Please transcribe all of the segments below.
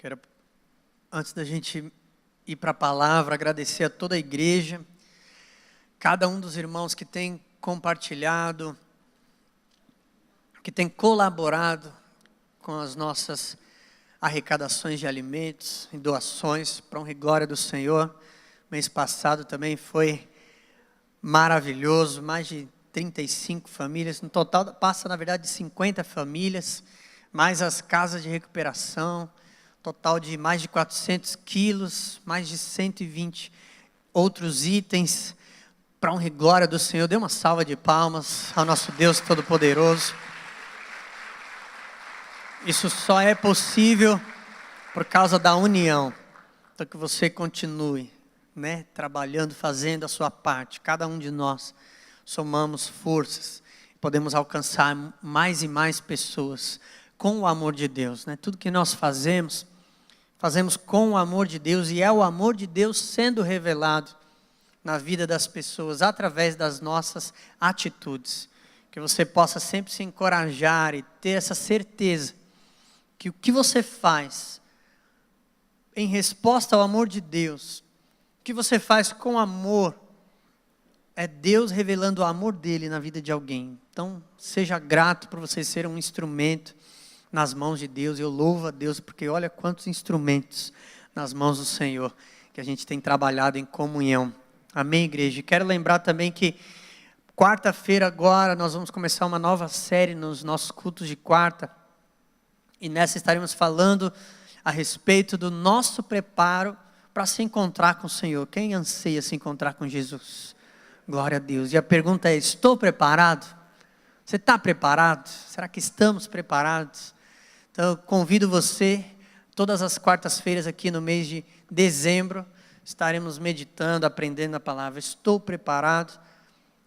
Quero, antes da gente ir para a palavra, agradecer a toda a igreja, cada um dos irmãos que tem compartilhado, que tem colaborado com as nossas arrecadações de alimentos e doações, para honra e glória do Senhor. Mês passado também foi maravilhoso, mais de 35 famílias, no total passa na verdade de 50 famílias, mais as casas de recuperação, total de mais de 400 quilos, mais de 120 outros itens, para honra e glória do Senhor. Dê uma salva de palmas ao nosso Deus Todo-Poderoso. Isso só é possível por causa da união. Então que você continue, trabalhando, fazendo a sua parte. Cada um de nós somamos forças, podemos alcançar mais e mais pessoas com o amor de Deus. Tudo que nós fazemos com o amor de Deus, e é o amor de Deus sendo revelado na vida das pessoas através das nossas atitudes. Que você possa sempre se encorajar e ter essa certeza que o que você faz em resposta ao amor de Deus, o que você faz com amor, é Deus revelando o amor dele na vida de alguém. Então, seja grato por você ser um instrumento nas mãos de Deus. Eu louvo a Deus, porque olha quantos instrumentos nas mãos do Senhor, que a gente tem trabalhado em comunhão. Amém, igreja? E quero lembrar também que quarta-feira agora nós vamos começar uma nova série nos nossos cultos de quarta. E nessa estaremos falando a respeito do nosso preparo para se encontrar com o Senhor. Quem anseia se encontrar com Jesus? Glória a Deus. E a pergunta é: estou preparado? Você está preparado? Será que estamos preparados? Então eu convido você, todas as quartas-feiras aqui no mês de dezembro, estaremos meditando, aprendendo a palavra. Estou preparado,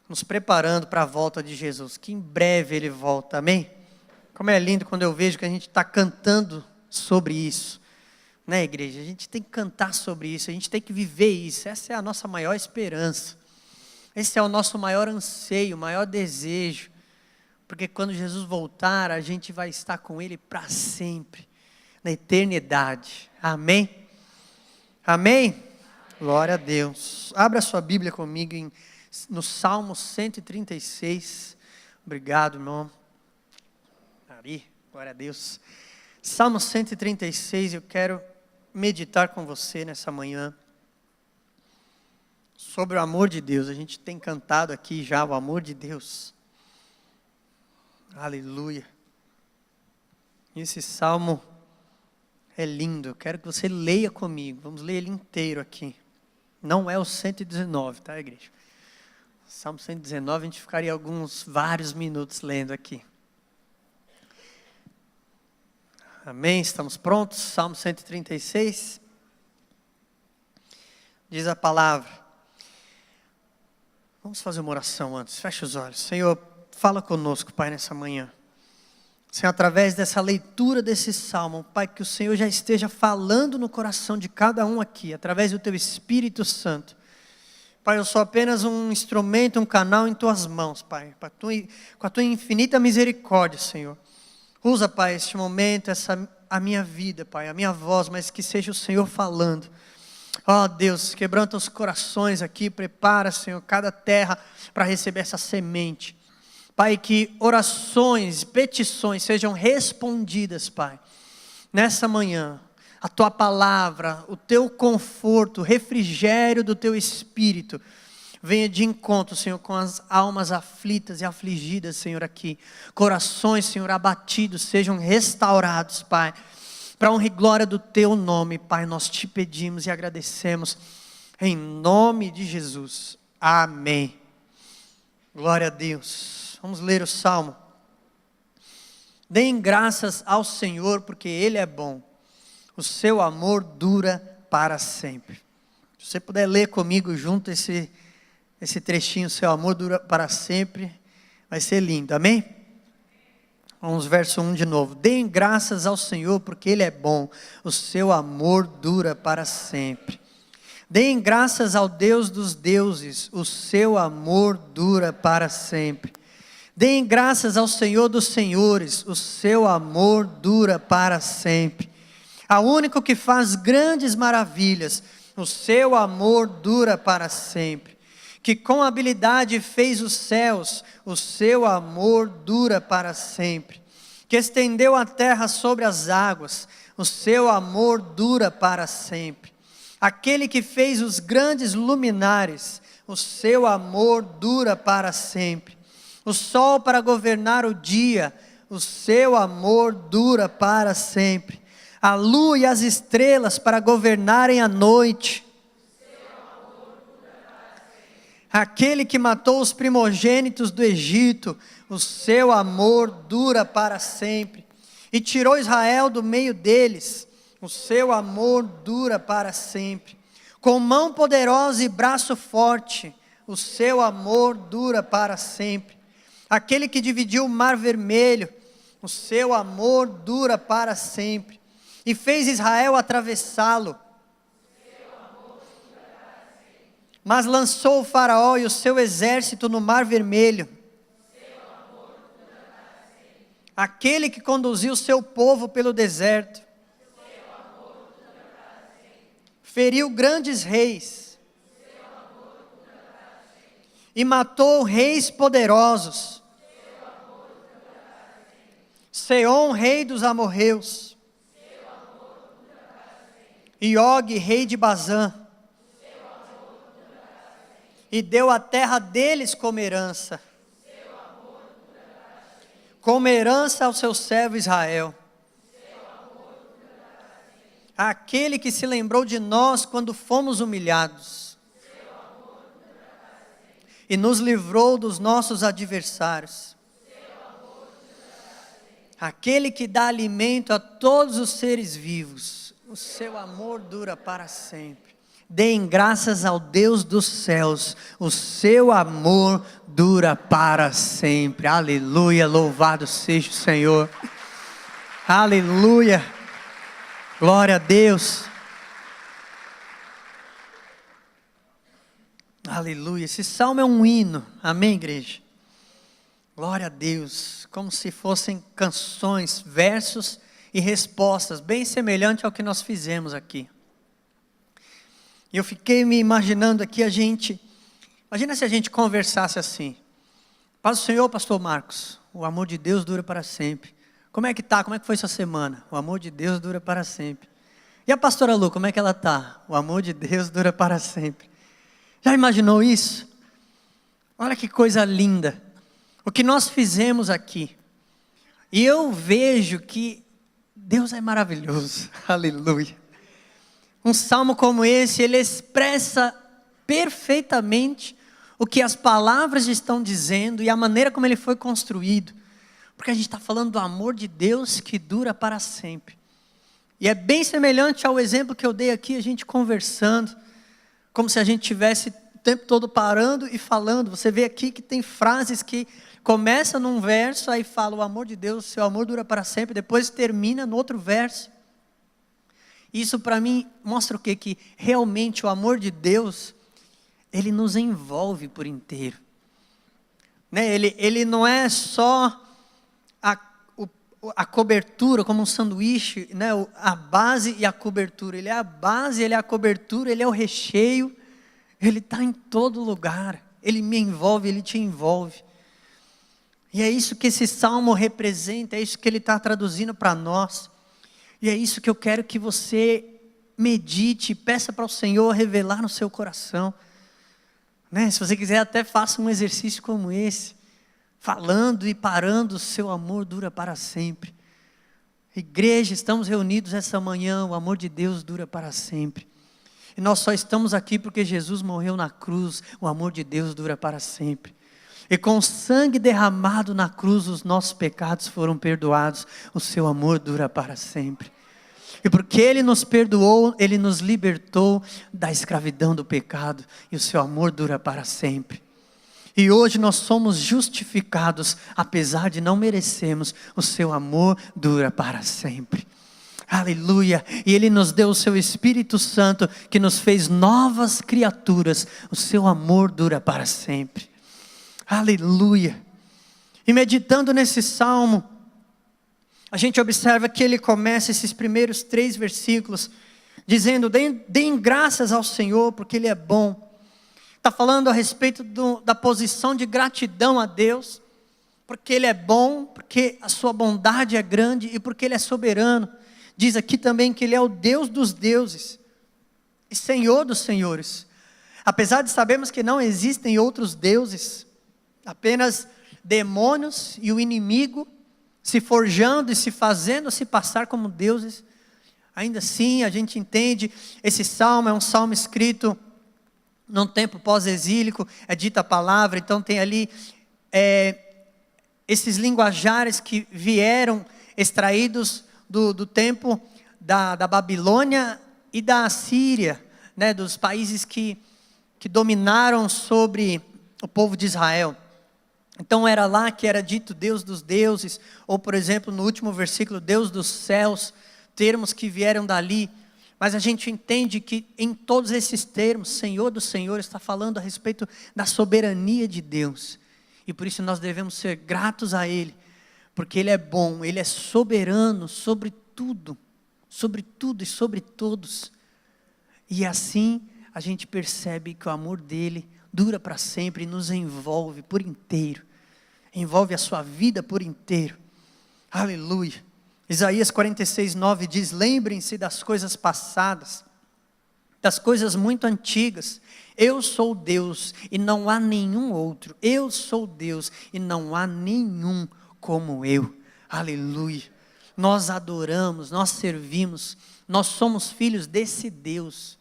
nos preparando para a volta de Jesus, que em breve Ele volta, amém? Como é lindo quando eu vejo que a gente está cantando sobre isso, igreja? A gente tem que cantar sobre isso, a gente tem que viver isso. Essa é a nossa maior esperança, esse é o nosso maior anseio, maior desejo, porque quando Jesus voltar, a gente vai estar com Ele para sempre, na eternidade, amém? Amém? Glória a Deus. Abra a sua Bíblia comigo no Salmo 136, obrigado, irmão. Glória a Deus. Salmo 136, eu quero meditar com você nessa manhã sobre o amor de Deus. A gente tem cantado aqui já o amor de Deus. Aleluia. Esse salmo é lindo. Eu quero que você leia comigo. Vamos ler ele inteiro aqui. Não é o 119, tá, igreja? Salmo 119 a gente ficaria vários minutos lendo aqui. Amém? Estamos prontos? Salmo 136. Diz a palavra. Vamos fazer uma oração antes. Feche os olhos. Senhor, fala conosco, Pai, nessa manhã. Senhor, através dessa leitura desse salmo, Pai, que o Senhor já esteja falando no coração de cada um aqui, através do Teu Espírito Santo. Pai, eu sou apenas um instrumento, um canal em Tuas mãos, Pai, com a Tua infinita misericórdia, Senhor. Usa, Pai, este momento, a minha vida, Pai, a minha voz, mas que seja o Senhor falando. Ó Deus, quebranta os corações aqui, prepara, Senhor, cada terra para receber essa semente. Pai, que orações, petições sejam respondidas, Pai, nessa manhã. A Tua palavra, o Teu conforto, o refrigério do Teu Espírito, venha de encontro, Senhor, com as almas aflitas e afligidas, Senhor, aqui. Corações, Senhor, abatidos, sejam restaurados, Pai. Para honra e glória do Teu nome, Pai, nós Te pedimos e agradecemos. Em nome de Jesus. Amém. Glória a Deus. Vamos ler o Salmo. Deem graças ao Senhor, porque Ele é bom. O seu amor dura para sempre. Se você puder ler comigo junto esse trechinho, seu amor dura para sempre, vai ser lindo, amém? Vamos verso 1 de novo. Deem graças ao Senhor, porque Ele é bom, o seu amor dura para sempre. Deem graças ao Deus dos deuses, o seu amor dura para sempre. Deem graças ao Senhor dos senhores, o seu amor dura para sempre. ao único que faz grandes maravilhas, o seu amor dura para sempre. Que com habilidade fez os céus, o seu amor dura para sempre. Que estendeu a terra sobre as águas, o seu amor dura para sempre. Aquele que fez os grandes luminares, o seu amor dura para sempre. O sol para governar o dia, o seu amor dura para sempre. A lua e as estrelas para governarem a noite. Aquele que matou os primogênitos do Egito, o seu amor dura para sempre. E tirou Israel do meio deles, o seu amor dura para sempre. Com mão poderosa e braço forte, o seu amor dura para sempre. Aquele que dividiu o mar vermelho, o seu amor dura para sempre. E fez Israel atravessá-lo. Mas lançou o faraó e o seu exército no mar vermelho. Aquele que conduziu o seu povo pelo deserto. Feriu grandes reis. E matou reis poderosos. Seom, rei dos amorreus. E Og, rei de Bazã. E deu a terra deles como herança. Como herança ao seu servo Israel. Aquele que se lembrou de nós quando fomos humilhados. E nos livrou dos nossos adversários. Aquele que dá alimento a todos os seres vivos. O seu amor dura para sempre. Deem graças ao Deus dos céus, o seu amor dura para sempre. Aleluia, louvado seja o Senhor. Aleluia, glória a Deus. Aleluia, esse salmo é um hino, amém, igreja? Glória a Deus, como se fossem canções, versos e respostas, bem semelhante ao que nós fizemos aqui. E eu fiquei me imaginando aqui imagina se a gente conversasse assim: Paz do Senhor, pastor Marcos, o amor de Deus dura para sempre. Como é que tá? Como é que foi sua semana? O amor de Deus dura para sempre. E a pastora Lu, como é que ela tá? O amor de Deus dura para sempre. Já imaginou isso? Olha que coisa linda. O que nós fizemos aqui. E eu vejo que Deus é maravilhoso. Aleluia. Um salmo como esse, ele expressa perfeitamente o que as palavras estão dizendo e a maneira como ele foi construído. Porque a gente está falando do amor de Deus que dura para sempre. E é bem semelhante ao exemplo que eu dei aqui, a gente conversando, como se a gente tivesse o tempo todo parando e falando. Você vê aqui que tem frases que começam num verso, aí fala o amor de Deus, seu amor dura para sempre, depois termina no outro verso. Isso para mim mostra o quê? Que realmente o amor de Deus, ele nos envolve por inteiro. Né? Ele não é só a cobertura, como um sanduíche, né? A base e a cobertura. Ele é a base, ele é a cobertura, ele é o recheio. Ele está em todo lugar. Ele me envolve, ele te envolve. E é isso que esse salmo representa, é isso que ele está traduzindo para nós. E é isso que eu quero que você medite, peça para o Senhor revelar no seu coração. Né? Se você quiser, até faça um exercício como esse. Falando e parando, o seu amor dura para sempre. Igreja, estamos reunidos essa manhã, o amor de Deus dura para sempre. E nós só estamos aqui porque Jesus morreu na cruz, o amor de Deus dura para sempre. E com o sangue derramado na cruz, os nossos pecados foram perdoados. O seu amor dura para sempre. E porque Ele nos perdoou, Ele nos libertou da escravidão do pecado. E o seu amor dura para sempre. E hoje nós somos justificados, apesar de não merecermos. O seu amor dura para sempre. Aleluia. E Ele nos deu o seu Espírito Santo, que nos fez novas criaturas. O seu amor dura para sempre. Aleluia. E meditando nesse salmo, a gente observa que ele começa esses primeiros 3 versículos dizendo: deem graças ao Senhor, porque Ele é bom. Está falando a respeito da posição de gratidão a Deus, porque Ele é bom, porque a sua bondade é grande e porque Ele é soberano. Diz aqui também que Ele é o Deus dos deuses e Senhor dos senhores. Apesar de sabermos que não existem outros deuses, apenas demônios e o inimigo se forjando e se fazendo se passar como deuses, ainda assim a gente entende, esse salmo é um salmo escrito num tempo pós-exílico, é dita a palavra, então tem ali esses linguajares que vieram extraídos do tempo da Babilônia e da Assíria, né, dos países que dominaram sobre o povo de Israel. Então era lá que era dito Deus dos deuses, ou por exemplo no último versículo, Deus dos céus, termos que vieram dali. Mas a gente entende que em todos esses termos, Senhor dos senhores está falando a respeito da soberania de Deus. E por isso nós devemos ser gratos a Ele, porque Ele é bom, Ele é soberano sobre tudo e sobre todos. E assim a gente percebe que o amor dEle dura para sempre e nos envolve por inteiro. Envolve a sua vida por inteiro. Aleluia. Isaías 46:9 diz: lembrem-se das coisas passadas, das coisas muito antigas. Eu sou Deus e não há nenhum outro. Eu sou Deus e não há nenhum como eu. Aleluia. Nós adoramos, nós servimos, nós somos filhos desse Deus,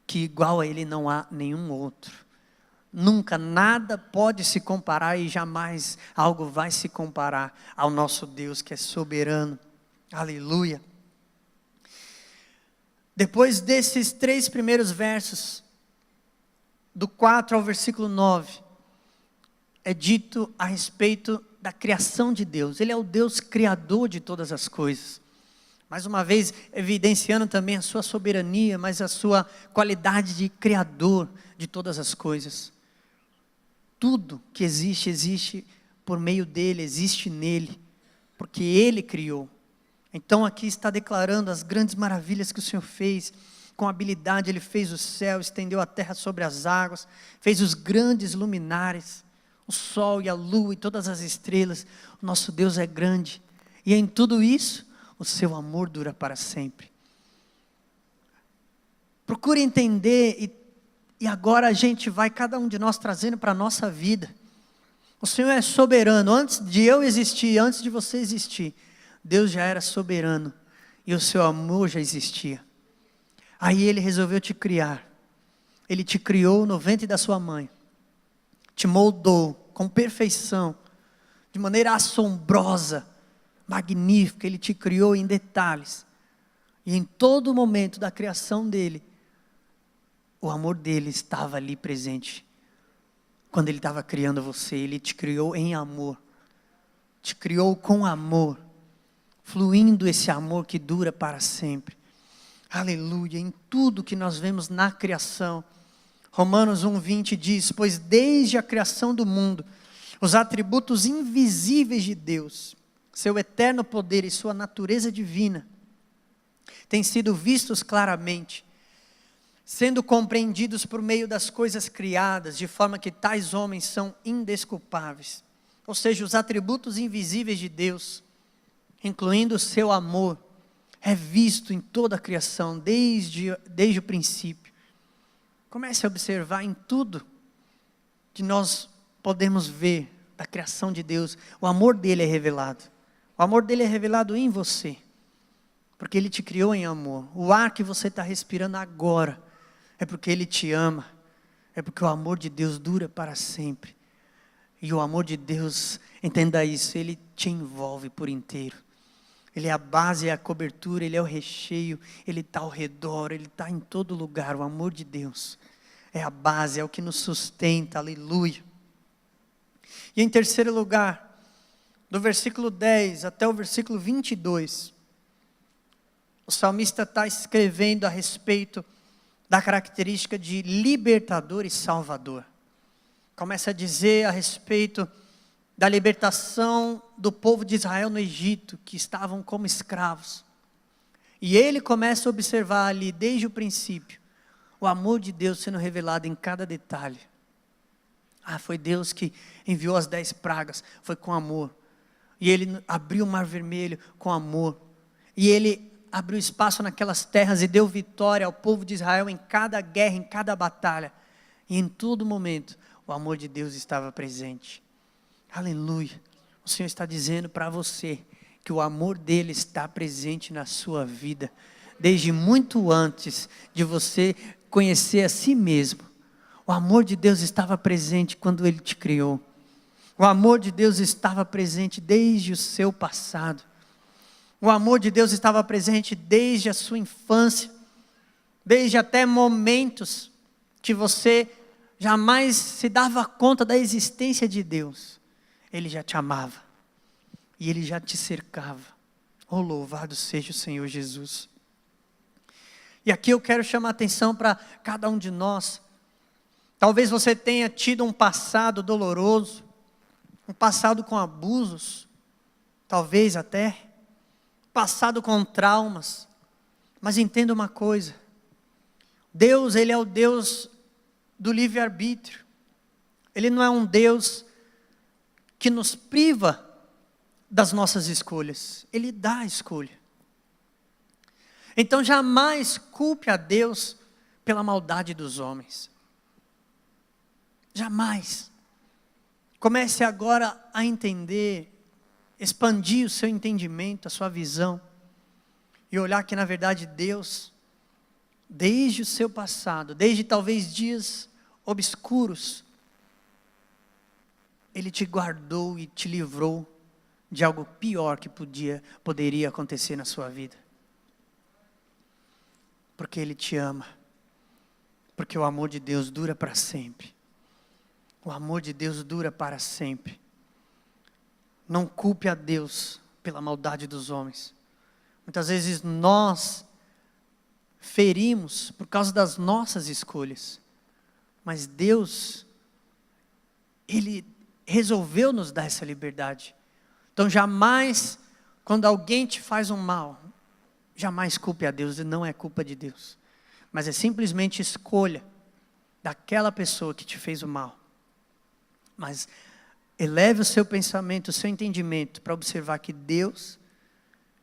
que igual a Ele não há nenhum outro. Nunca nada pode se comparar e jamais algo vai se comparar ao nosso Deus que é soberano. Aleluia. Depois desses 3 primeiros versos, do 4 ao versículo 9, é dito a respeito da criação de Deus. Ele é o Deus criador de todas as coisas. Mais uma vez, evidenciando também a sua soberania, mas a sua qualidade de criador de todas as coisas. Tudo que existe, existe por meio dele, existe nele, porque ele criou. Então aqui está declarando as grandes maravilhas que o Senhor fez. Com habilidade Ele fez o céu, estendeu a terra sobre as águas, fez os grandes luminares, o sol e a lua e todas as estrelas. O nosso Deus é grande, e em tudo isso, o seu amor dura para sempre. Procure entender, e agora a gente vai, cada um de nós, trazendo para a nossa vida. O Senhor é soberano. Antes de eu existir, antes de você existir, Deus já era soberano, e o seu amor já existia. Aí Ele resolveu te criar. Ele te criou no ventre da sua mãe, te moldou com perfeição, de maneira assombrosa, magnífica. Ele te criou em detalhes, e em todo momento da criação dele, o amor dele estava ali presente. Quando Ele estava criando você, Ele te criou em amor, te criou com amor, fluindo esse amor que dura para sempre. Aleluia. Em tudo que nós vemos na criação, Romanos 1:20 diz: pois desde a criação do mundo, os atributos invisíveis de Deus, seu eterno poder e sua natureza divina, têm sido vistos claramente, sendo compreendidos por meio das coisas criadas, de forma que tais homens são indesculpáveis. Ou seja, os atributos invisíveis de Deus, incluindo o seu amor, é visto em toda a criação, desde o princípio. Comece a observar em tudo que nós podemos ver da criação de Deus, o amor dele é revelado. O amor dele é revelado em você, porque Ele te criou em amor. O ar que você está respirando agora, é porque Ele te ama, é porque o amor de Deus dura para sempre. E o amor de Deus, entenda isso, Ele te envolve por inteiro. Ele é a base, é a cobertura, Ele é o recheio, Ele está ao redor, Ele está em todo lugar. O amor de Deus é a base, é o que nos sustenta, aleluia. E em terceiro lugar, do versículo 10 até o versículo 22, o salmista está escrevendo a respeito da característica de libertador e salvador. Começa a dizer a respeito da libertação do povo de Israel no Egito, que estavam como escravos. E ele começa a observar ali, desde o princípio, o amor de Deus sendo revelado em cada detalhe. Foi Deus que enviou as 10 pragas, foi com amor. E ele abriu o mar vermelho com amor. E ele abriu espaço naquelas terras e deu vitória ao povo de Israel em cada guerra, em cada batalha. E em todo momento, o amor de Deus estava presente. Aleluia. O Senhor está dizendo para você que o amor dele está presente na sua vida, desde muito antes de você conhecer a si mesmo. O amor de Deus estava presente quando ele te criou. O amor de Deus estava presente desde o seu passado. O amor de Deus estava presente desde a sua infância, desde até momentos que você jamais se dava conta da existência de Deus. Ele já te amava e ele já te cercava. Oh, louvado seja o Senhor Jesus. E aqui eu quero chamar a atenção para cada um de nós. Talvez você tenha tido um passado doloroso, um passado com abusos, talvez até passado com traumas, mas entenda uma coisa, Deus, ele é o Deus do livre-arbítrio, ele não é um Deus que nos priva das nossas escolhas, ele dá a escolha. Então jamais culpe a Deus pela maldade dos homens, jamais. Comece agora a entender, expandir o seu entendimento, a sua visão, e olhar que na verdade Deus, desde o seu passado, desde talvez dias obscuros, Ele te guardou e te livrou de algo pior que poderia acontecer na sua vida. Porque Ele te ama, porque o amor de Deus dura para sempre. O amor de Deus dura para sempre. Não culpe a Deus pela maldade dos homens. Muitas vezes nós ferimos por causa das nossas escolhas. Mas Deus, Ele resolveu nos dar essa liberdade. Então jamais, quando alguém te faz um mal, jamais culpe a Deus, e não é culpa de Deus. Mas é simplesmente escolha daquela pessoa que te fez o mal. Mas eleve o seu pensamento, o seu entendimento para observar que Deus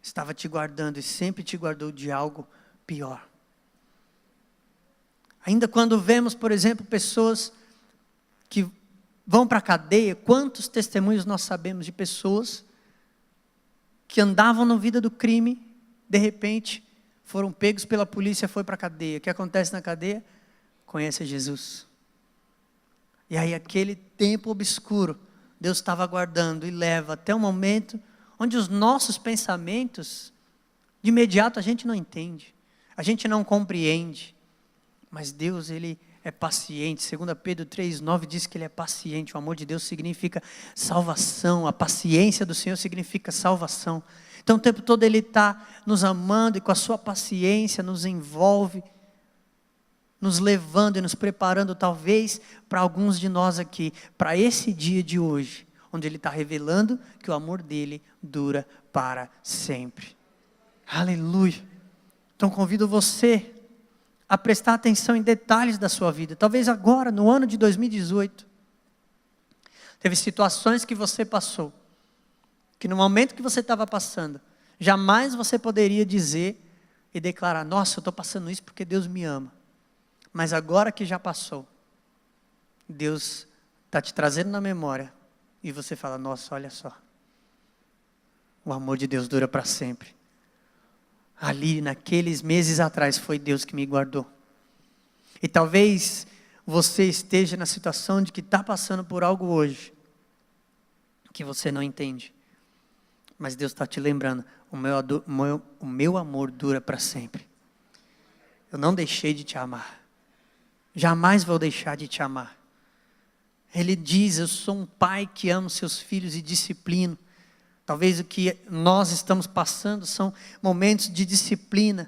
estava te guardando e sempre te guardou de algo pior. Ainda quando vemos, por exemplo, pessoas que vão para a cadeia, quantos testemunhos nós sabemos de pessoas que andavam na vida do crime, de repente foram pegos pela polícia e foi para a cadeia. O que acontece na cadeia? Conhece Jesus. E aí aquele tempo obscuro, Deus estava guardando e leva até um momento onde os nossos pensamentos, de imediato a gente não entende, a gente não compreende, mas Deus, Ele é paciente. 2 Pedro 3,9 diz que Ele é paciente. O amor de Deus significa salvação, a paciência do Senhor significa salvação. Então o tempo todo Ele está nos amando e com a sua paciência nos envolve, nos levando e nos preparando talvez para alguns de nós aqui, para esse dia de hoje, onde Ele está revelando que o amor dEle dura para sempre. Aleluia. Então convido você a prestar atenção em detalhes da sua vida. Talvez agora, no ano de 2018, teve situações que você passou, que no momento que você estava passando, jamais você poderia dizer e declarar: nossa, eu estou passando isso porque Deus me ama. Mas agora que já passou, Deus está te trazendo na memória, e você fala: nossa, olha só, o amor de Deus dura para sempre. Ali, naqueles meses atrás, foi Deus que me guardou. E talvez você esteja na situação de que está passando por algo hoje, que você não entende. Mas Deus está te lembrando: o meu amor dura para sempre. Eu não deixei de te amar. Jamais vou deixar de te amar. Ele diz: eu sou um pai que ama seus filhos e disciplino. Talvez o que nós estamos passando são momentos de disciplina.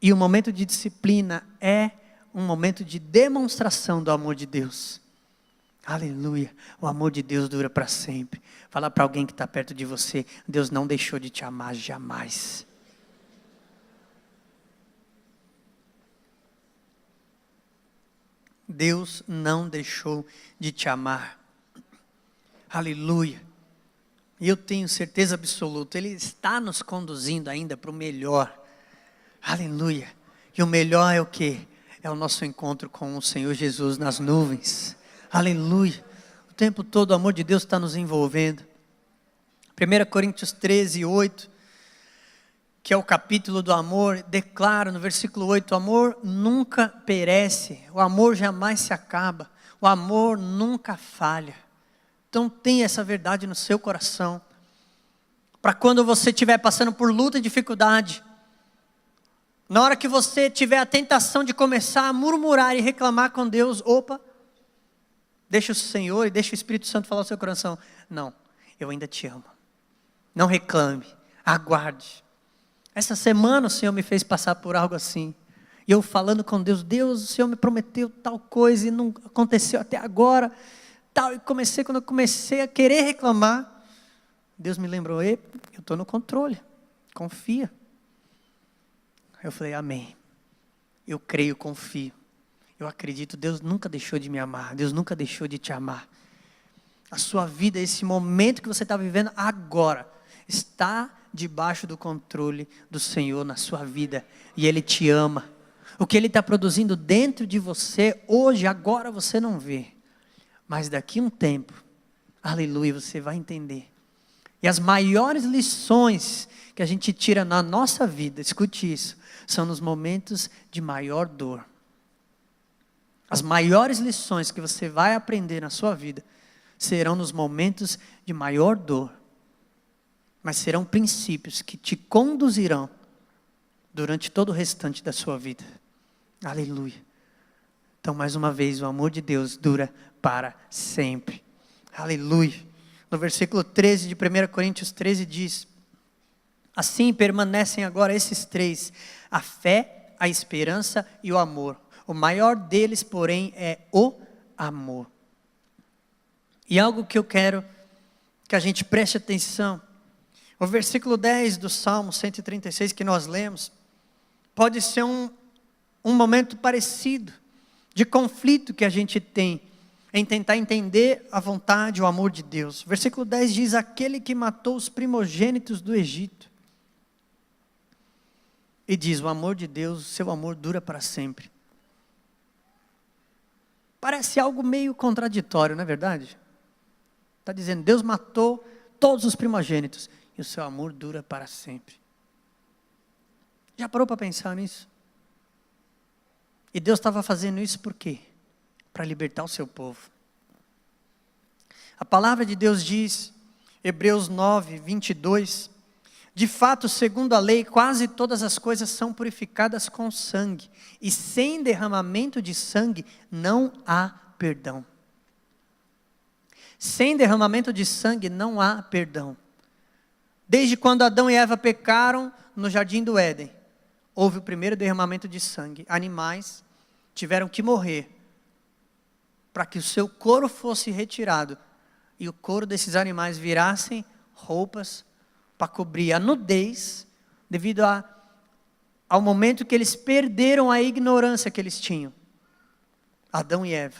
E o momento de disciplina é um momento de demonstração do amor de Deus. Aleluia. O amor de Deus dura para sempre. Fala para alguém que está perto de você: Deus não deixou de te amar jamais. Deus não deixou de te amar. Aleluia. E eu tenho certeza absoluta, Ele está nos conduzindo ainda para o melhor. Aleluia. E o melhor é o quê? É o nosso encontro com o Senhor Jesus nas nuvens. Aleluia. O tempo todo o amor de Deus está nos envolvendo. 1 Coríntios 13, 8, que é o capítulo do amor, declara no versículo 8, o amor nunca perece, o amor jamais se acaba, o amor nunca falha. Então tenha essa verdade no seu coração, para quando você estiver passando por luta e dificuldade, na hora que você tiver a tentação de começar a murmurar e reclamar com Deus, opa, deixa o Senhor e deixa o Espírito Santo falar no seu coração: não, eu ainda te amo. Não reclame, aguarde. Essa semana o Senhor me fez passar por algo assim. E eu falando com Deus: Deus, o Senhor me prometeu tal coisa e não aconteceu até agora. Tal, e quando eu comecei a querer reclamar, Deus me lembrou: eu estou no controle, confia. Eu falei: amém. Eu creio, confio. Eu acredito, Deus nunca deixou de me amar. Deus nunca deixou de te amar. A sua vida, esse momento que você está vivendo agora, está debaixo do controle do Senhor na sua vida. E Ele te ama. O que Ele está produzindo dentro de você, hoje, agora você não vê. Mas daqui a um tempo, aleluia, você vai entender. E as maiores lições que a gente tira na nossa vida, escute isso, são nos momentos de maior dor. As maiores lições que você vai aprender na sua vida serão nos momentos de maior dor. Mas serão princípios que te conduzirão durante todo o restante da sua vida. Aleluia. Então, mais uma vez, o amor de Deus dura para sempre. Aleluia. No versículo 13 de 1 Coríntios 13 diz: assim permanecem agora esses três: a fé, a esperança e o amor. O maior deles, porém, é o amor. E algo que eu quero que a gente preste atenção: o versículo 10 do Salmo 136 que nós lemos, pode ser um momento parecido, de conflito que a gente tem, em tentar entender a vontade, o amor de Deus. O versículo 10 diz: aquele que matou os primogênitos do Egito. E diz: o amor de Deus, seu amor dura para sempre. Parece algo meio contraditório, não é verdade? Está dizendo, Deus matou todos os primogênitos e o seu amor dura para sempre. Já parou para pensar nisso? E Deus estava fazendo isso por quê? Para libertar o seu povo. A palavra de Deus diz, Hebreus 9, 22, de fato, segundo a lei, quase todas as coisas são purificadas com sangue, e sem derramamento de sangue não há perdão. Sem derramamento de sangue não há perdão. Desde quando Adão e Eva pecaram no jardim do Éden, houve o primeiro derramamento de sangue. Animais tiveram que morrer para que o seu couro fosse retirado e o couro desses animais virassem roupas para cobrir a nudez, devido ao momento que eles perderam a ignorância que eles tinham. Adão e Eva.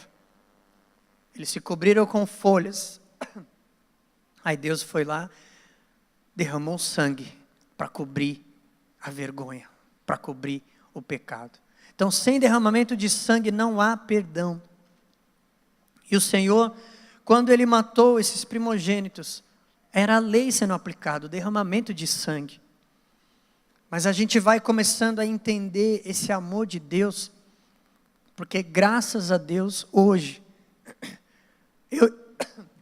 Eles se cobriram com folhas. Aí Deus foi lá, derramou sangue para cobrir a vergonha, para cobrir o pecado. Então, sem derramamento de sangue não há perdão. E o Senhor, quando Ele matou esses primogênitos, era a lei sendo aplicada, o derramamento de sangue. Mas a gente vai começando a entender esse amor de Deus, porque graças a Deus, hoje,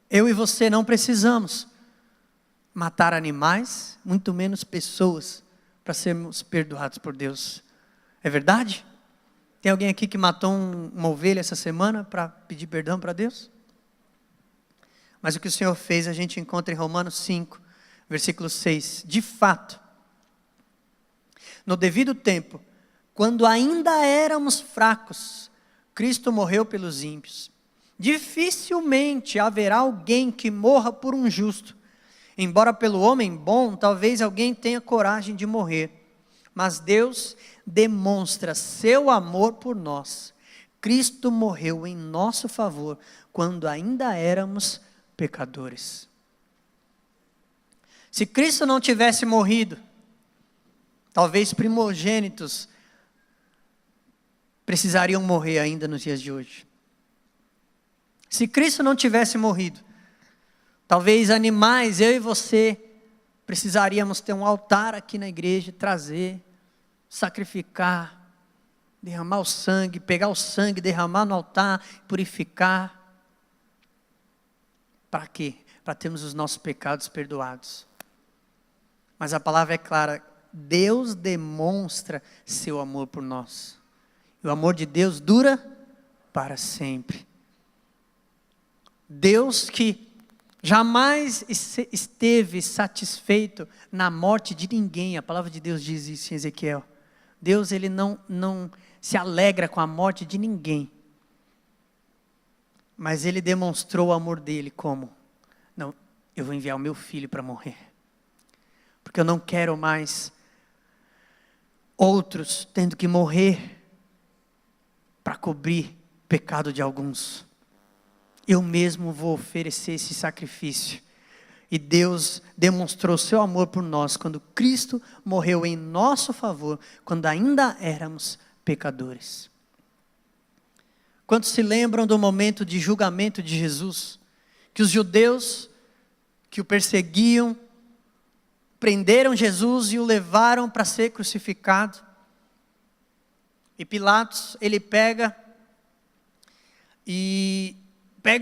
eu e você não precisamos matar animais, muito menos pessoas, para sermos perdoados por Deus. É verdade? Tem alguém aqui que matou uma ovelha essa semana para pedir perdão para Deus? Mas o que o Senhor fez, a gente encontra em Romanos 5, versículo 6. De fato, no devido tempo, quando ainda éramos fracos, Cristo morreu pelos ímpios. Dificilmente haverá alguém que morra por um justo. Embora pelo homem bom, talvez alguém tenha coragem de morrer. Mas Deus demonstra seu amor por nós. Cristo morreu em nosso favor, quando ainda éramos pecadores. Se Cristo não tivesse morrido, talvez primogênitos precisariam morrer ainda nos dias de hoje. Se Cristo não tivesse morrido, talvez animais, eu e você, precisaríamos ter um altar aqui na igreja, trazer, sacrificar, derramar o sangue, pegar o sangue, derramar no altar, purificar. Para quê? Para termos os nossos pecados perdoados. Mas a palavra é clara, Deus demonstra seu amor por nós. E o amor de Deus dura para sempre. Deus que jamais esteve satisfeito na morte de ninguém. A palavra de Deus diz isso em Ezequiel. Deus, ele não se alegra com a morte de ninguém. Mas ele demonstrou o amor dele como? Não, eu vou enviar o meu filho para morrer. Porque eu não quero mais outros tendo que morrer para cobrir o pecado de alguns. Eu mesmo vou oferecer esse sacrifício. E Deus demonstrou seu amor por nós quando Cristo morreu em nosso favor, quando ainda éramos pecadores. Quantos se lembram do momento de julgamento de Jesus? Que os judeus que o perseguiam, prenderam Jesus e o levaram para ser crucificado. E Pilatos, ele pega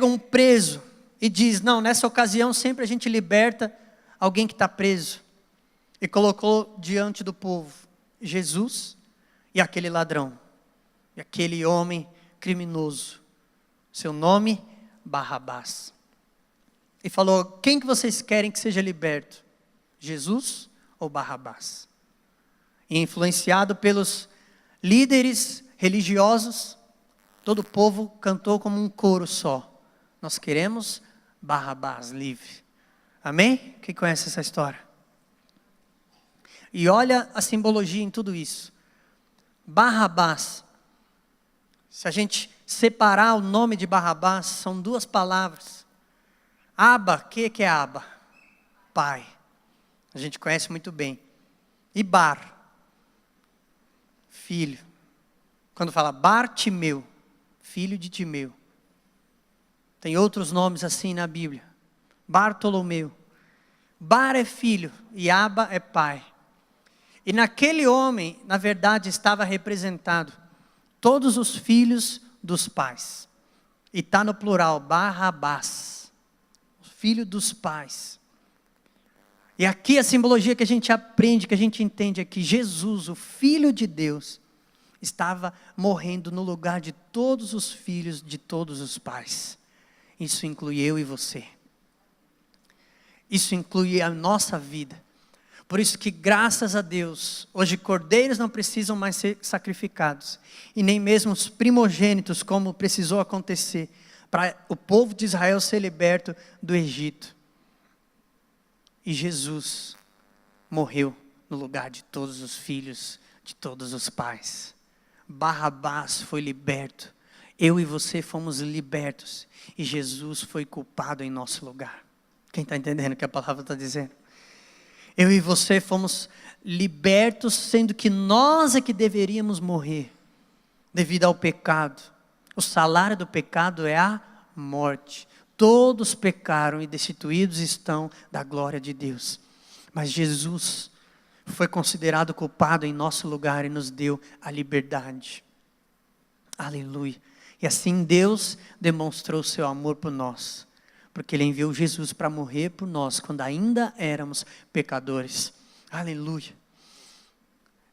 um preso e diz, não, nessa ocasião sempre a gente liberta alguém que está preso. E colocou diante do povo Jesus e aquele ladrão, e aquele homem criminoso. Seu nome, Barrabás. E falou, quem que vocês querem que seja liberto? Jesus ou Barrabás? E influenciado pelos líderes religiosos, todo o povo cantou como um coro só. Nós queremos Barrabás livre. Amém? Quem conhece essa história? E olha a simbologia em tudo isso. Barrabás. Se a gente separar o nome de Barrabás, são duas palavras. Aba, o que é Aba? Pai. A gente conhece muito bem. E Bar, filho. Quando fala Bartimeu, filho de Timeu. Tem outros nomes assim na Bíblia. Bartolomeu. Bar é filho e Aba é pai. E naquele homem, na verdade, estava representado todos os filhos dos pais. E está no plural, Barrabás. Filho dos pais. E aqui a simbologia que a gente aprende, que a gente entende é que Jesus, o Filho de Deus, estava morrendo no lugar de todos os filhos de todos os pais. Isso inclui eu e você. Isso inclui a nossa vida. Por isso que, graças a Deus, hoje cordeiros não precisam mais ser sacrificados. E nem mesmo os primogênitos, como precisou acontecer, para o povo de Israel ser liberto do Egito. E Jesus morreu no lugar de todos os filhos, de todos os pais. Barrabás foi liberto. Eu e você fomos libertos. E Jesus foi culpado em nosso lugar. Quem está entendendo o que a palavra está dizendo? Eu e você fomos libertos, sendo que nós é que deveríamos morrer, devido ao pecado. O salário do pecado é a morte. Todos pecaram e destituídos estão da glória de Deus. Mas Jesus foi considerado culpado em nosso lugar e nos deu a liberdade. Aleluia. E assim Deus demonstrou seu amor por nós. Porque Ele enviou Jesus para morrer por nós, quando ainda éramos pecadores. Aleluia.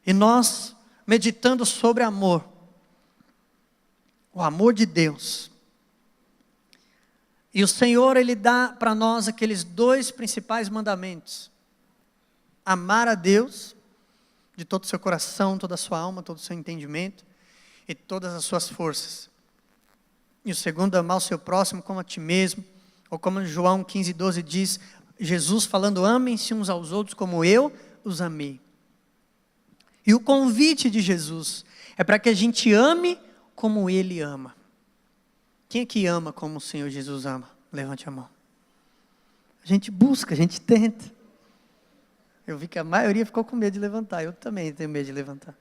E nós, meditando sobre amor, o amor de Deus. E o Senhor, Ele dá para nós aqueles dois principais mandamentos. Amar a Deus, de todo o seu coração, toda a sua alma, todo o seu entendimento, e todas as suas forças. E o segundo, amar o seu próximo como a ti mesmo. Ou como João 15:12 diz, Jesus falando, amem-se uns aos outros como eu os amei. E o convite de Jesus é para que a gente ame como Ele ama. Quem é que ama como o Senhor Jesus ama? Levante a mão. A gente busca, a gente tenta. Eu vi que a maioria ficou com medo de levantar. Eu também tenho medo de levantar.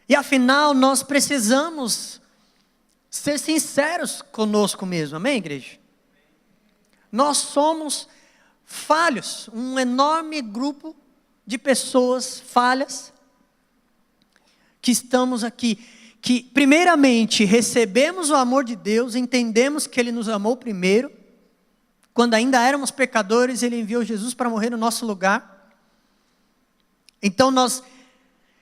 E afinal, nós precisamos ser sinceros conosco mesmo. Amém, igreja? Nós somos falhos. Um enorme grupo de pessoas falhas que estamos aqui. Que primeiramente recebemos o amor de Deus, entendemos que Ele nos amou primeiro. Quando ainda éramos pecadores, Ele enviou Jesus para morrer no nosso lugar. Então nós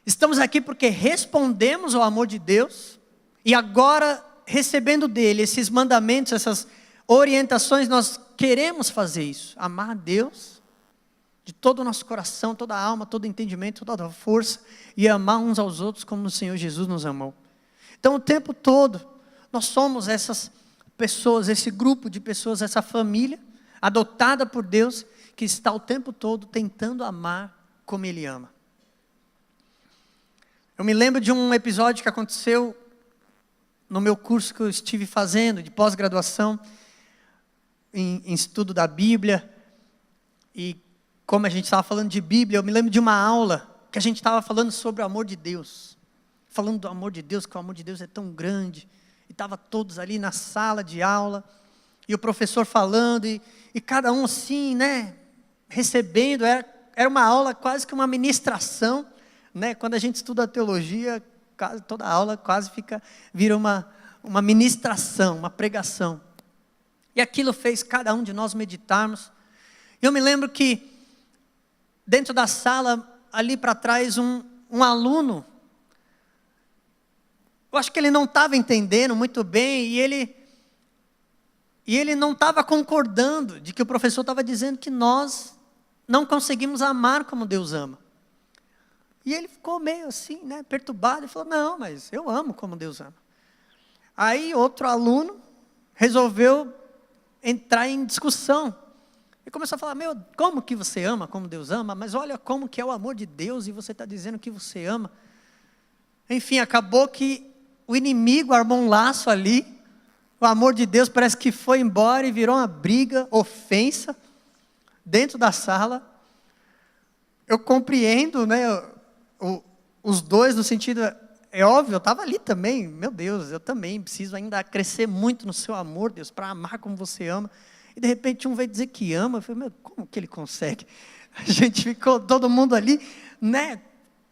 estamos aqui porque respondemos ao amor de Deus. E agora, recebendo dEle esses mandamentos, essas orientações, nós queremos fazer isso. Amar a Deus de todo o nosso coração, toda a alma, todo o entendimento, toda a força. E amar uns aos outros como o Senhor Jesus nos amou. Então o tempo todo, nós somos essas pessoas, esse grupo de pessoas, essa família adotada por Deus, que está o tempo todo tentando amar como Ele ama. Eu me lembro de um episódio que aconteceu no meu curso que eu estive fazendo, de pós-graduação, em estudo da Bíblia, e como a gente estava falando de Bíblia, eu me lembro de uma aula, que a gente estava falando sobre o amor de Deus, falando do amor de Deus, que o amor de Deus é tão grande, e estava todos ali na sala de aula, e o professor falando, e cada um assim, né, recebendo, era uma aula quase que uma ministração, né, quando a gente estuda teologia, toda aula quase vira uma ministração, uma pregação, e aquilo fez cada um de nós meditarmos. Eu me lembro que, dentro da sala, ali para trás, um aluno, eu acho que ele não estava entendendo muito bem, e ele não estava concordando de que o professor estava dizendo que nós não conseguimos amar como Deus ama. E ele ficou meio assim, né, perturbado, e falou, não, mas eu amo como Deus ama. Aí outro aluno resolveu entrar em discussão, e começou a falar, como que você ama como Deus ama? Mas olha como que é o amor de Deus, e você está dizendo que você ama. Enfim, acabou que o inimigo armou um laço ali, o amor de Deus parece que foi embora e virou uma briga, ofensa, dentro da sala. Eu compreendo, né, os dois no sentido, é óbvio, eu estava ali também, meu Deus, eu também preciso ainda crescer muito no seu amor, Deus, para amar como você ama. E de repente um veio dizer que ama, eu falei, como que ele consegue? A gente ficou, todo mundo ali, né,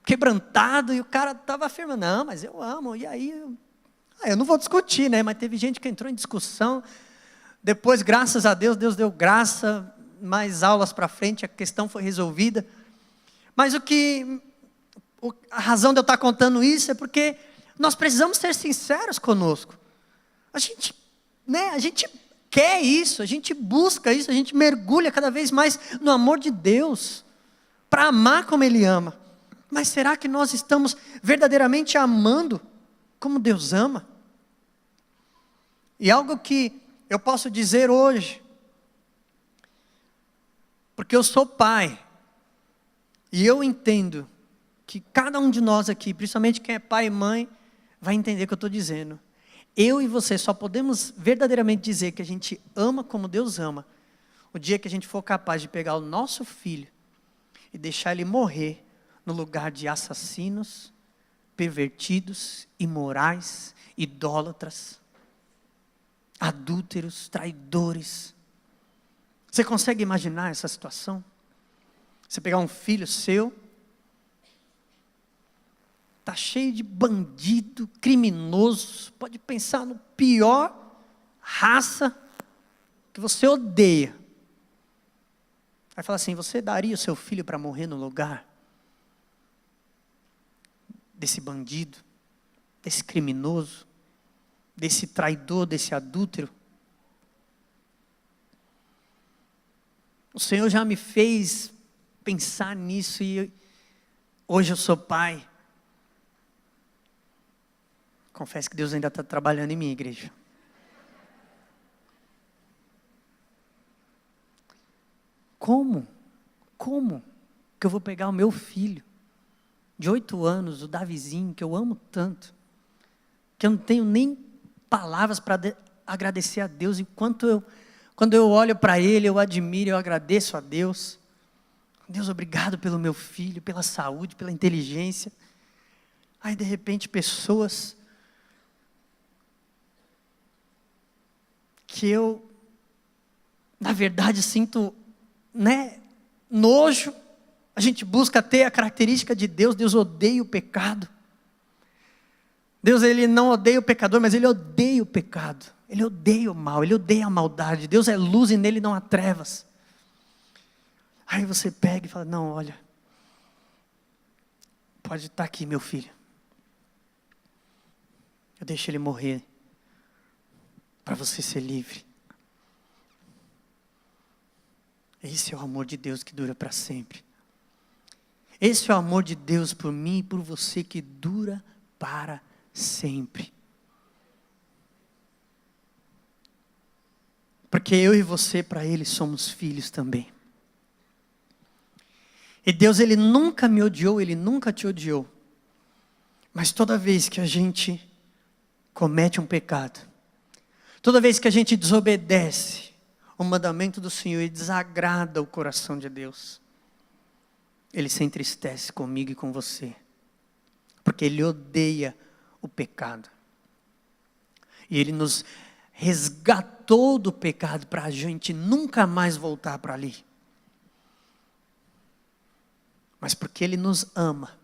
quebrantado, e o cara estava afirmando, não, mas eu amo, e aí, eu não vou discutir, né, mas teve gente que entrou em discussão, depois, graças a Deus, Deus deu graça, mais aulas para frente, a questão foi resolvida. Mas a razão de eu estar contando isso é porque nós precisamos ser sinceros conosco. A gente quer isso, a gente busca isso, a gente mergulha cada vez mais no amor de Deus, para amar como Ele ama. Mas será que nós estamos verdadeiramente amando como Deus ama? E algo que eu posso dizer hoje, porque eu sou pai, e eu entendo que cada um de nós aqui, principalmente quem é pai e mãe, vai entender o que eu estou dizendo. Eu e você só podemos verdadeiramente dizer que a gente ama como Deus ama, o dia que a gente for capaz de pegar o nosso filho e deixar ele morrer no lugar de assassinos, pervertidos, imorais, idólatras, adúlteros, traidores. Você consegue imaginar essa situação? Você pegar um filho seu, está cheio de bandido, criminoso, pode pensar no pior raça que você odeia. Vai falar assim, você daria o seu filho para morrer no lugar desse bandido, desse criminoso, desse traidor, desse adúltero? O Senhor já me fez pensar nisso e hoje eu sou pai. Confesso que Deus ainda está trabalhando em mim, igreja. Como que eu vou pegar o meu filho de 8 anos, o Davizinho, que eu amo tanto, que eu não tenho nem palavras para agradecer a Deus, quando eu olho para ele, eu admiro, eu agradeço a Deus. Deus, obrigado pelo meu filho, pela saúde, pela inteligência. Aí de repente pessoas que eu, na verdade, sinto, nojo. A gente busca ter a característica de Deus. Deus odeia o pecado. Deus, Ele não odeia o pecador, mas Ele odeia o pecado. Ele odeia o mal, Ele odeia a maldade. Deus é luz e nele não há trevas. Aí você pega e fala, não, olha, pode estar aqui meu filho. Eu deixo ele morrer, para você ser livre. Esse é o amor de Deus que dura para sempre. Esse é o amor de Deus por mim e por você que dura para sempre. Porque eu e você, para Ele, somos filhos também. E Deus, Ele nunca me odiou, Ele nunca te odiou. Mas toda vez que a gente comete um pecado, toda vez que a gente desobedece o mandamento do Senhor e desagrada o coração de Deus, Ele se entristece comigo e com você. Porque Ele odeia o pecado. E Ele nos resgatou do pecado para a gente nunca mais voltar para ali. Mas porque Ele nos ama.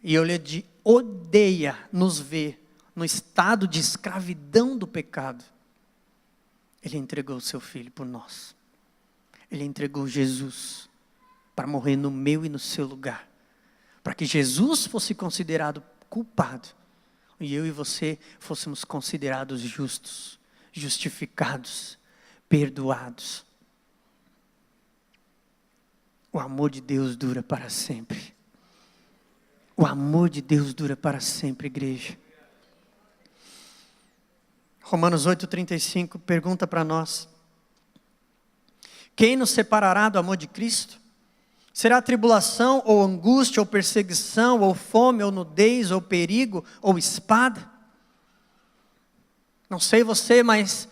E Ele odeia nos ver no estado de escravidão do pecado. Ele entregou o seu Filho por nós. Ele entregou Jesus para morrer no meu e no seu lugar. Para que Jesus fosse considerado culpado. E eu e você fôssemos considerados justos, justificados, perdoados. O amor de Deus dura para sempre. O amor de Deus dura para sempre, igreja. Romanos 8,35 pergunta para nós: quem nos separará do amor de Cristo? Será tribulação, ou angústia, ou perseguição, ou fome, ou nudez, ou perigo, ou espada? Não sei você, mas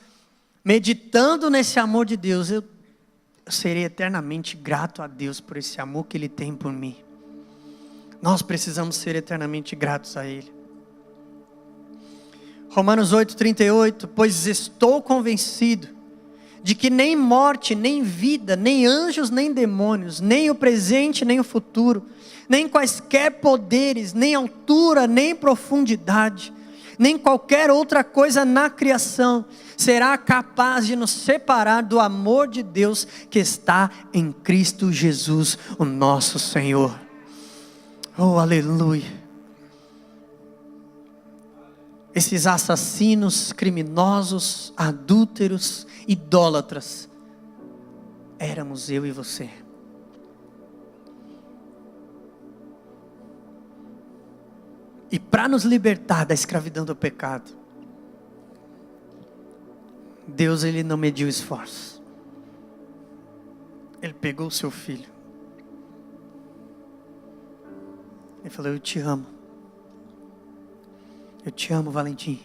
meditando nesse amor de Deus, eu serei eternamente grato a Deus por esse amor que Ele tem por mim. Nós precisamos ser eternamente gratos a Ele. Romanos 8,38, pois estou convencido de que nem morte, nem vida, nem anjos, nem demônios, nem o presente, nem o futuro, nem quaisquer poderes, nem altura, nem profundidade, nem qualquer outra coisa na criação será capaz de nos separar do amor de Deus que está em Cristo Jesus, o nosso Senhor. Oh, aleluia. Esses assassinos, criminosos, adúlteros, idólatras, éramos eu e você. E para nos libertar da escravidão do pecado, Deus, Ele não mediu esforços. Ele pegou o seu filho. Ele falou, eu te amo. Eu te amo, Valentim.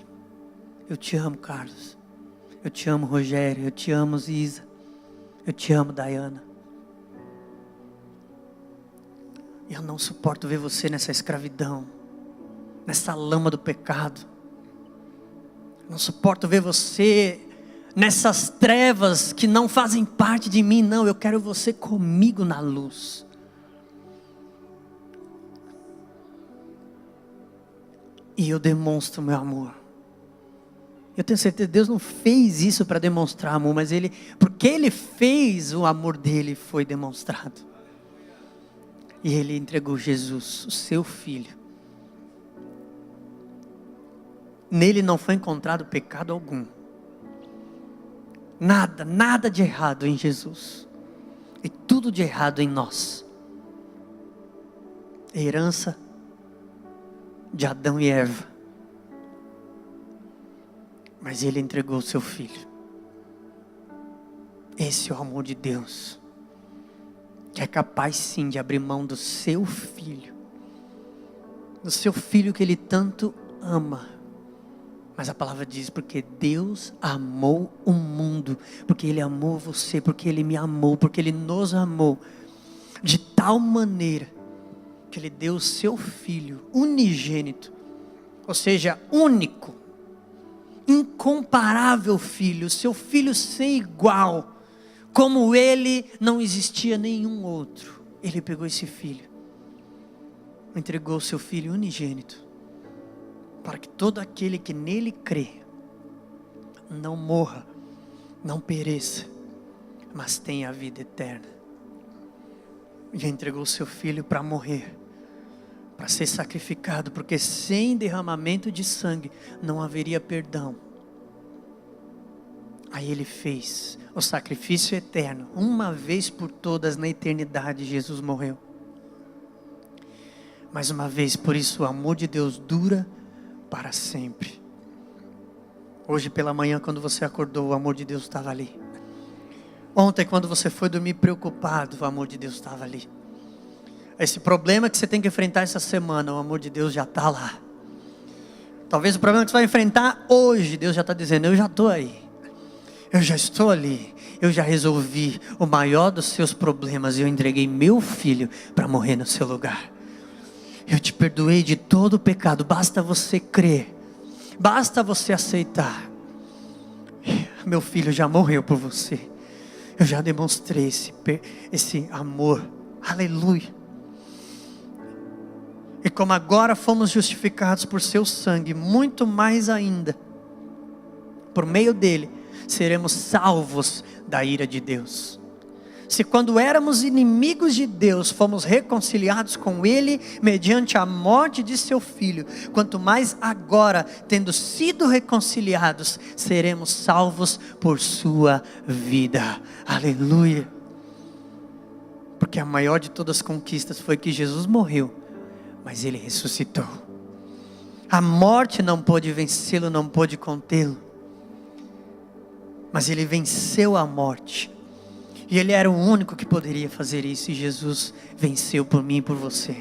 Eu te amo, Carlos. Eu te amo, Rogério. Eu te amo, Ziza. Eu te amo, Dayana. Eu não suporto ver você nessa escravidão, nessa lama do pecado. Não suporto ver você nessas trevas que não fazem parte de mim. Não, eu quero você comigo na luz. E eu demonstro meu amor. Eu tenho certeza que Deus não fez isso para demonstrar amor, mas porque Ele fez, o amor dele foi demonstrado. E Ele entregou Jesus, o seu Filho. Nele não foi encontrado pecado algum. Nada de errado em Jesus. E tudo de errado em nós. Herança de Adão e Eva. mas Ele entregou o seu Filho. Esse é o amor de Deus, que é capaz sim de abrir mão do seu Filho que Ele tanto ama. Mas a palavra diz, porque Deus amou o mundo, porque Ele amou você, porque Ele me amou, porque Ele nos amou, de tal maneira, que Ele deu o seu Filho unigênito, ou seja, único, incomparável Filho, seu Filho sem igual, como Ele não existia nenhum outro. Ele pegou esse Filho, entregou o seu Filho unigênito, para que todo aquele que nele crê, não morra, não pereça, mas tenha a vida eterna. E entregou o seu Filho para morrer, para ser sacrificado, porque sem derramamento de sangue, não haveria perdão. Aí Ele fez o sacrifício eterno, uma vez por todas na eternidade. Jesus morreu. Mais uma vez, por isso o amor de Deus dura para sempre. Hoje pela manhã, quando você acordou, o amor de Deus estava ali. Ontem, quando você foi dormir preocupado, o amor de Deus estava ali. Esse problema que você tem que enfrentar essa semana, o amor de Deus já está lá. Talvez o problema que você vai enfrentar hoje, Deus já está dizendo, eu já estou aí. Eu já estou ali. Eu já resolvi o maior dos seus problemas. Eu entreguei meu Filho para morrer no seu lugar. Eu te perdoei de todo o pecado, basta você crer, basta você aceitar. Meu Filho já morreu por você, eu já demonstrei esse amor, aleluia. E como agora fomos justificados por seu sangue, muito mais ainda, por meio dele, seremos salvos da ira de Deus. Se quando éramos inimigos de Deus, fomos reconciliados com Ele, mediante a morte de seu Filho, quanto mais agora, tendo sido reconciliados, seremos salvos por sua vida, aleluia. Porque a maior de todas as conquistas foi que Jesus morreu, mas Ele ressuscitou. A morte não pôde vencê-lo, não pôde contê-lo, mas Ele venceu a morte. E Ele era o único que poderia fazer isso. E Jesus venceu por mim e por você.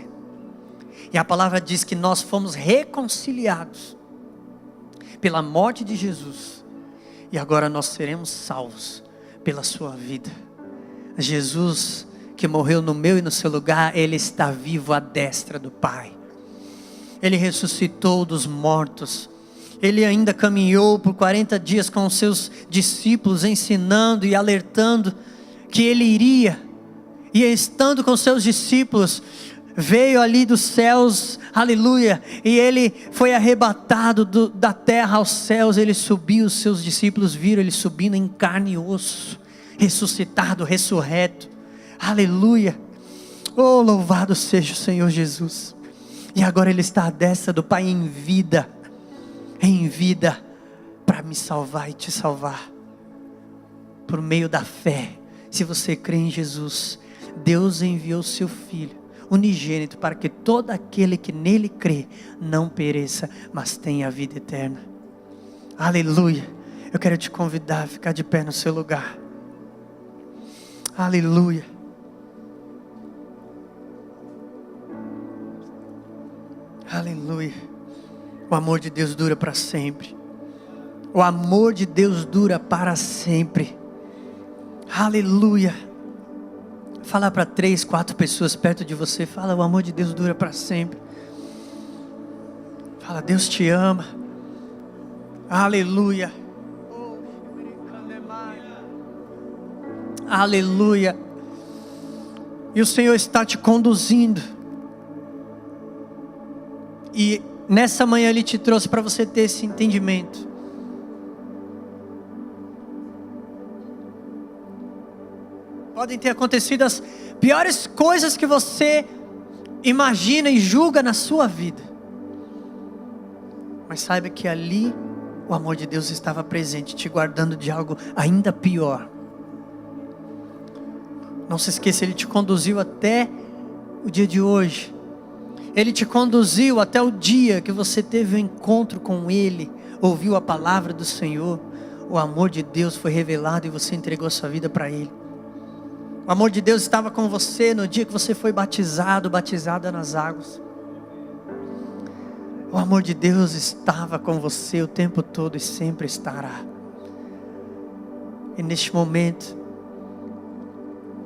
E a palavra diz que nós fomos reconciliados pela morte de Jesus. E agora nós seremos salvos pela sua vida. Jesus, que morreu no meu e no seu lugar, Ele está vivo à destra do Pai. Ele ressuscitou dos mortos. Ele ainda caminhou por 40 dias com os seus discípulos, ensinando e alertando que Ele iria, e estando com seus discípulos, veio ali dos céus, aleluia, e Ele foi arrebatado da terra aos céus. Ele subiu, os seus discípulos viram Ele subindo em carne e osso, ressuscitado, ressurreto, aleluia. Oh, louvado seja o Senhor Jesus. E agora Ele está à destra do Pai em vida, para me salvar e te salvar, por meio da fé. Se você crê em Jesus, Deus enviou seu Filho unigênito para que todo aquele que nele crê não pereça, mas tenha a vida eterna. Aleluia. Eu quero te convidar a ficar de pé no seu lugar. Aleluia. Aleluia. O amor de Deus dura para sempre. O amor de Deus dura para sempre. Aleluia. Fala para 3, 4 pessoas perto de você. Fala, o amor de Deus dura para sempre. Fala, Deus te ama. Aleluia. Aleluia. E o Senhor está te conduzindo. E nessa manhã Ele te trouxe para você ter esse entendimento. Podem ter acontecido as piores coisas que você imagina e julga na sua vida. Mas saiba que ali o amor de Deus estava presente, te guardando de algo ainda pior. Não se esqueça, Ele te conduziu até o dia de hoje. Ele te conduziu até o dia que você teve um encontro com Ele, ouviu a palavra do Senhor, o amor de Deus foi revelado e você entregou a sua vida para Ele. O amor de Deus estava com você no dia que você foi batizada nas águas. O amor de Deus estava com você o tempo todo e sempre estará. E neste momento,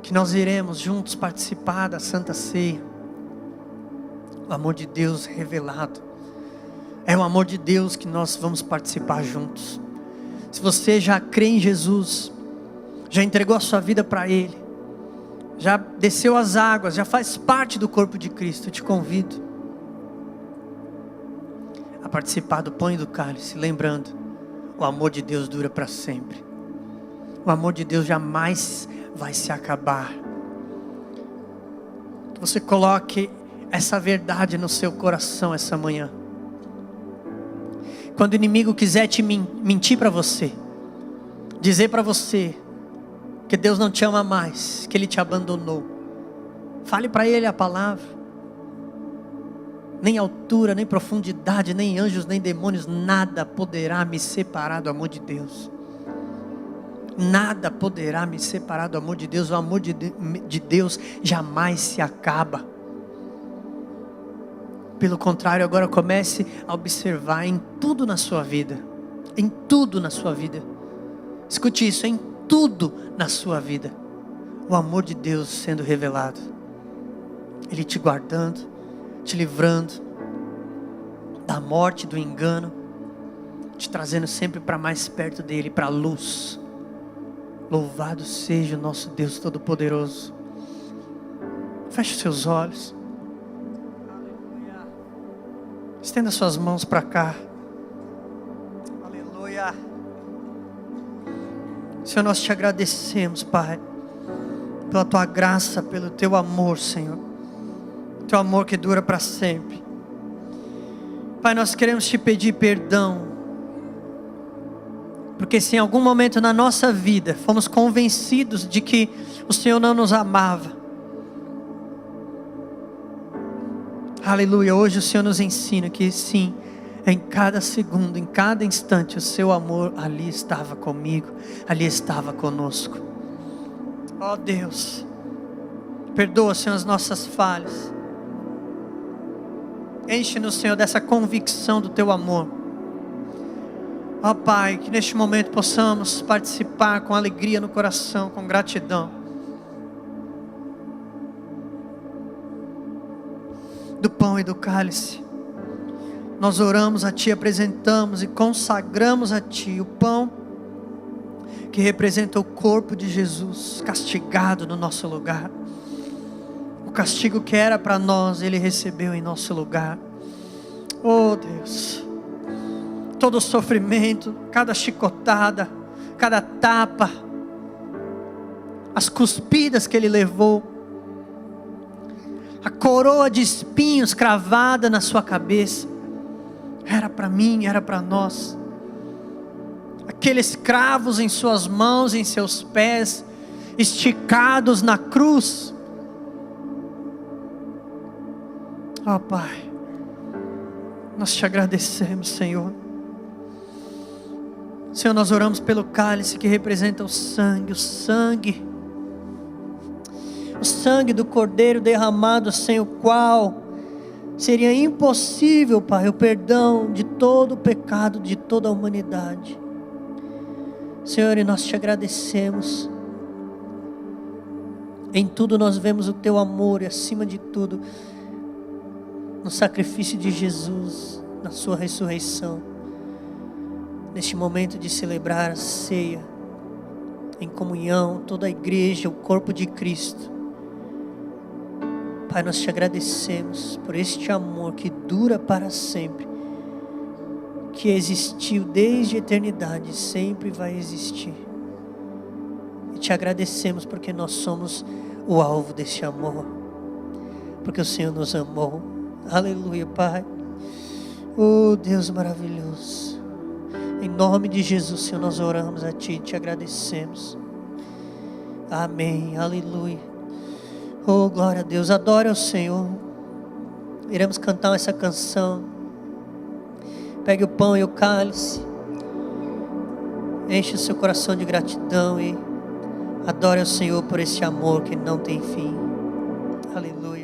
que nós iremos juntos participar da Santa Ceia, o amor de Deus revelado, é o amor de Deus que nós vamos participar juntos. Se você já crê em Jesus, já entregou a sua vida para Ele, já desceu as águas, já faz parte do corpo de Cristo, eu te convido a participar do pão e do cálice, lembrando, o amor de Deus dura para sempre. O amor de Deus jamais vai se acabar. Que você coloque essa verdade no seu coração essa manhã. Quando o inimigo quiser te mentir para você, dizer para você que Deus não te ama mais, que Ele te abandonou, fale para Ele a palavra. Nem altura, nem profundidade, nem anjos, nem demônios, nada poderá me separar do amor de Deus. Nada poderá me separar do amor de Deus. O amor de Deus jamais se acaba. Pelo contrário, agora comece a observar em tudo na sua vida. Em tudo na sua vida. Escute isso, em tudo na sua vida. O amor de Deus sendo revelado. Ele te guardando, te livrando da morte, do engano, te trazendo sempre para mais perto dele, para a luz. Louvado seja o nosso Deus Todo-Poderoso. Feche seus olhos. Aleluia. Estenda suas mãos para cá. Aleluia. Senhor, nós te agradecemos, Pai, pela tua graça, pelo teu amor, Senhor. Teu amor que dura para sempre. Pai, nós queremos te pedir perdão, porque se em algum momento na nossa vida fomos convencidos de que o Senhor não nos amava, aleluia, hoje o Senhor nos ensina que sim, em cada segundo, em cada instante, o seu amor ali estava comigo, ali estava conosco. Ó Deus, perdoa, Senhor, as nossas falhas. Enche-nos, Senhor, dessa convicção do teu amor. Ó Pai, que neste momento possamos participar com alegria no coração, com gratidão do pão e do cálice. Nós oramos a Ti, apresentamos e consagramos a Ti o pão que representa o corpo de Jesus castigado no nosso lugar. O castigo que era para nós, Ele recebeu em nosso lugar. Oh Deus, todo o sofrimento, cada chicotada, cada tapa, as cuspidas que Ele levou, a coroa de espinhos cravada na sua cabeça, era para mim, era para nós. Aqueles cravos em suas mãos, em seus pés, esticados na cruz. Ó Pai, nós te agradecemos, Senhor. Senhor, nós oramos pelo cálice que representa o sangue do Cordeiro derramado, sem o qual seria impossível, Pai, o perdão de todo o pecado de toda a humanidade. Senhor, e nós te agradecemos. Em tudo nós vemos o teu amor e, acima de tudo, no sacrifício de Jesus, na sua ressurreição. Neste momento de celebrar a ceia, em comunhão, toda a igreja, o corpo de Cristo. Pai, nós te agradecemos por este amor que dura para sempre, que existiu desde a eternidade e sempre vai existir. E te agradecemos porque nós somos o alvo deste amor, porque o Senhor nos amou. Aleluia, Pai. Oh Deus maravilhoso, em nome de Jesus, Senhor, nós oramos a Ti e te agradecemos. Amém, aleluia. Oh glória a Deus, adore ao Senhor. Iremos cantar essa canção Pegue o pão e o cálice. Enche o seu coração de gratidão e adore ao Senhor por esse amor que não tem fim. Aleluia.